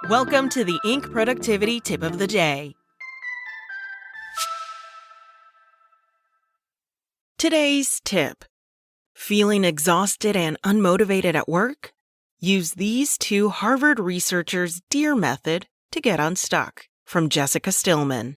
Welcome to the Inc. Productivity Tip of the Day. Today's tip: feeling exhausted and unmotivated at work? Use these two Harvard researchers' DEAR method to get unstuck. From Jessica Stillman.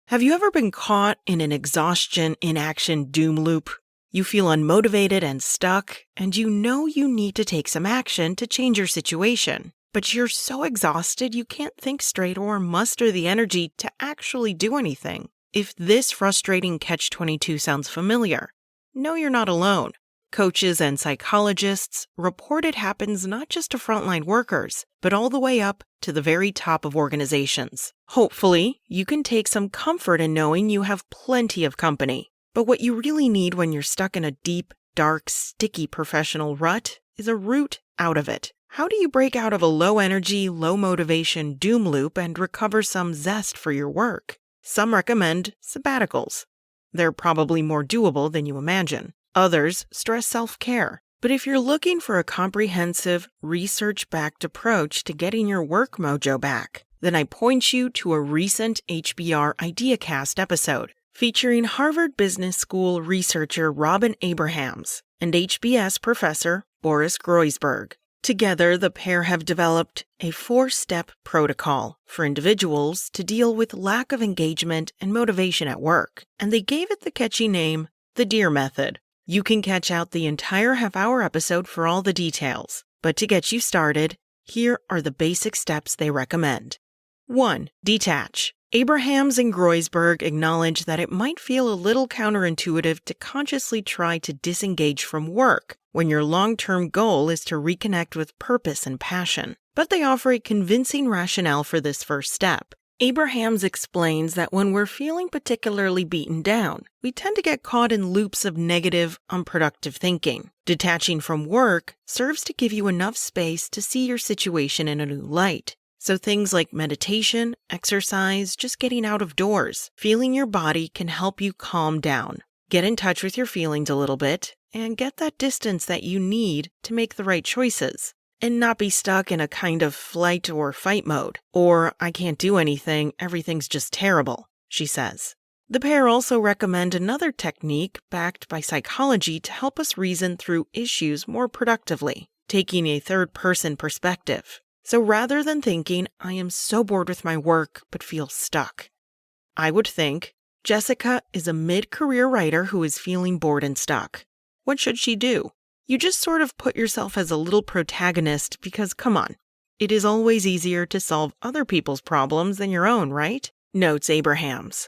Have you ever been caught in an exhaustion, inaction doom loop? You feel unmotivated and stuck, and you know you need to take some action to change your situation. But you're so exhausted you can't think straight or muster the energy to actually do anything. If this frustrating catch-22 sounds familiar, know you're not alone. Coaches and psychologists report it happens not just to frontline workers, but all the way up to the very top of organizations. Hopefully, you can take some comfort in knowing you have plenty of company. But what you really need when you're stuck in a deep, dark, sticky professional rut is a route out of it. How do you break out of a low-energy, low-motivation doom loop and recover some zest for your work? Some recommend sabbaticals. They're probably more doable than you imagine. Others stress self-care. But if you're looking for a comprehensive, research-backed approach to getting your work mojo back, then I point you to a recent HBR IdeaCast episode featuring Harvard Business School researcher Robin Abrahams and HBS professor Boris Groysberg. Together, the pair have developed a 4-step protocol for individuals to deal with lack of engagement and motivation at work, and they gave it the catchy name, the DEAR method. You can catch out the entire half-hour episode for all the details, but to get you started, here are the basic steps they recommend. 1. Detach. Abrahams and Groysberg acknowledge that it might feel a little counterintuitive to consciously try to disengage from work when your long-term goal is to reconnect with purpose and passion. But they offer a convincing rationale for this first step. Abrahams explains that when we're feeling particularly beaten down, we tend to get caught in loops of negative, unproductive thinking. Detaching from work serves to give you enough space to see your situation in a new light. So things like meditation, exercise, just getting out of doors, feeling your body can help you calm down. Get in touch with your feelings a little bit and get that distance that you need to make the right choices. And not be stuck in a kind of flight or fight mode, or I can't do anything, everything's just terrible, she says. The pair also recommend another technique backed by psychology to help us reason through issues more productively, taking a third-person perspective. So rather than thinking, I am so bored with my work but feel stuck, I would think, Jessica is a mid-career writer who is feeling bored and stuck. What should she do? You just sort of put yourself as a little protagonist because, come on, it is always easier to solve other people's problems than your own, right? Notes Abrahams.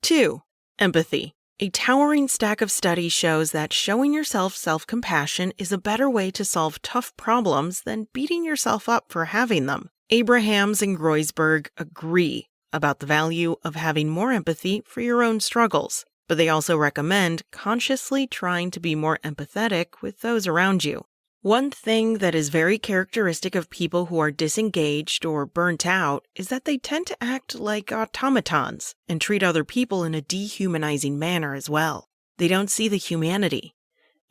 2. Empathy. A towering stack of studies shows that showing yourself self-compassion is a better way to solve tough problems than beating yourself up for having them. Abrahams and Groysberg agree about the value of having more empathy for your own struggles. But they also recommend consciously trying to be more empathetic with those around you. One thing that is very characteristic of people who are disengaged or burnt out is that they tend to act like automatons and treat other people in a dehumanizing manner as well. They don't see the humanity.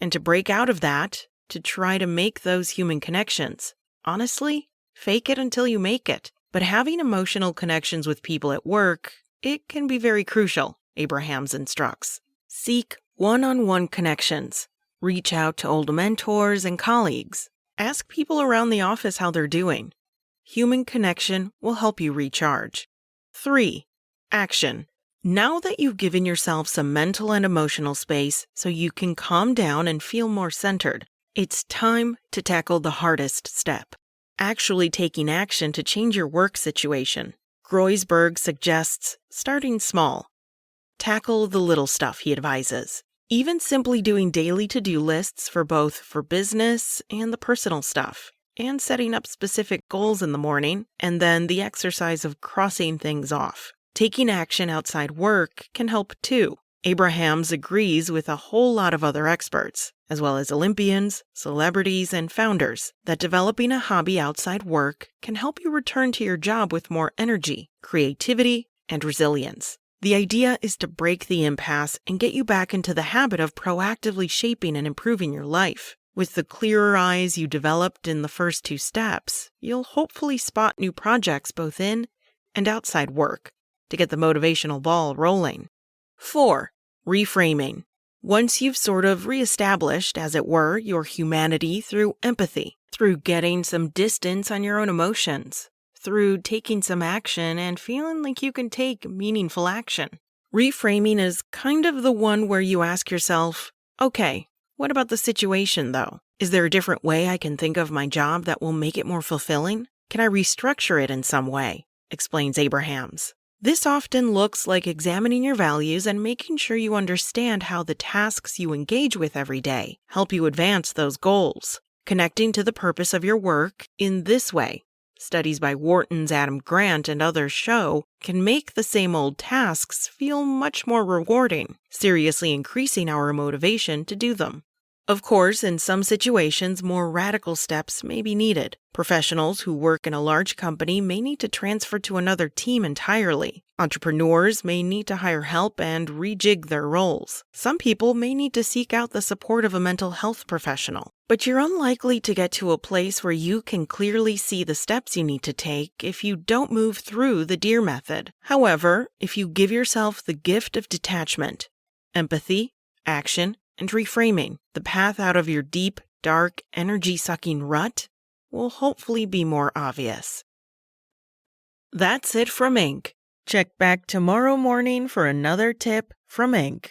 And to break out of that, to try to make those human connections, honestly, fake it until you make it. But having emotional connections with people at work, it can be very crucial. Abrahams instructs. Seek one-on-one connections. Reach out to old mentors and colleagues. Ask people around the office how they're doing. Human connection will help you recharge. 3. Action. Now that you've given yourself some mental and emotional space so you can calm down and feel more centered, it's time to tackle the hardest step. Actually taking action to change your work situation. Groysberg suggests starting small. Tackle the little stuff, he advises. Even simply doing daily to-do lists for both for business and the personal stuff, and setting up specific goals in the morning, and then the exercise of crossing things off. Taking action outside work can help too. Abrahams agrees with a whole lot of other experts, as well as Olympians, celebrities, and founders, that developing a hobby outside work can help you return to your job with more energy, creativity, and resilience. The idea is to break the impasse and get you back into the habit of proactively shaping and improving your life. With the clearer eyes you developed in the first 2 steps, you'll hopefully spot new projects both in and outside work to get the motivational ball rolling. 4. Reframing. Once you've sort of reestablished, as it were, your humanity through empathy, through getting some distance on your own emotions, through taking some action and feeling like you can take meaningful action. Reframing is kind of the one where you ask yourself, okay, what about the situation though? Is there a different way I can think of my job that will make it more fulfilling? Can I restructure it in some way? Explains Abrahams. This often looks like examining your values and making sure you understand how the tasks you engage with every day help you advance those goals. Connecting to the purpose of your work in this way, studies by Wharton's Adam Grant and others show, can make the same old tasks feel much more rewarding, seriously increasing our motivation to do them. Of course, in some situations, more radical steps may be needed. Professionals who work in a large company may need to transfer to another team entirely. Entrepreneurs may need to hire help and rejig their roles. Some people may need to seek out the support of a mental health professional. But you're unlikely to get to a place where you can clearly see the steps you need to take if you don't move through the DEAR method. However, if you give yourself the gift of detachment, empathy, action, and reframing, the path out of your deep, dark, energy-sucking rut will hopefully be more obvious. That's it from Inc. Check back tomorrow morning for another tip from Inc.